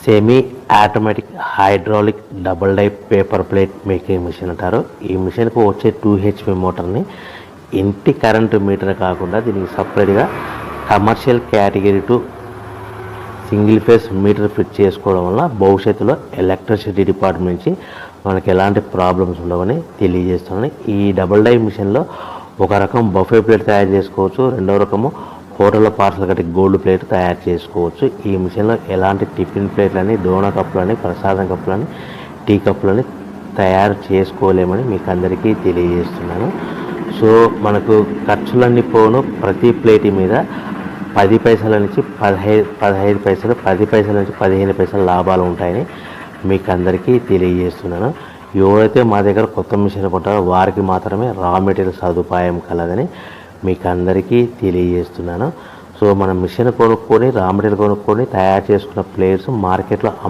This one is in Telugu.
Semi automatic hydraulic double die paper plate making machine అంటారు. ఈ మిషన్కు వచ్చే 2 HP మోటార్ని ఇంటి కరెంటు మీటర్ కాకుండా దీనికి సపరేట్గా commercial category to single phase metre fit చేసుకోవడం వల్ల భవిష్యత్తులో ఎలక్ట్రిసిటీ డిపార్ట్మెంట్ నుంచి మనకి ఎలాంటి ప్రాబ్లమ్స్ ఉండవని తెలియజేస్తున్నాను. ఈ డబుల్ డై మిషన్లో ఒక రకం బఫే ప్లేట్ తయారు చేసుకోవచ్చు, రెండో రకము హోటల్లో పార్సల్ కట్టి గోల్డ్ ప్లేట్ తయారు చేసుకోవచ్చు. ఈ మిషన్లో ఎలాంటి టిఫిన్ ప్లేట్లని, డోనా కప్పులని, ప్రసాదం కప్పులని, టీ కప్పులని తయారు చేసుకోలేమని మీకు అందరికీ తెలియజేస్తున్నాను. సో మనకు ఖర్చులన్నీ పోను ప్రతి ప్లేట్ మీద 10 పైసల నుంచి 15 పైసలు, 10 పైసల నుంచి 15 పైసలు లాభాలు ఉంటాయని మీకు అందరికీ తెలియజేస్తున్నాను. ఎవరైతే మా దగ్గర కొత్త మిషన్ కొంటారో వారికి మాత్రమే రా మెటీరియల్ సదుపాయం కలదని మీకు అందరికీ తెలియజేస్తున్నాను. సో మనం మిషన్ కొనుక్కొని రా మెటీరియల్ కొనుక్కొని తయారు చేసుకున్న ప్లేట్స్ మార్కెట్లో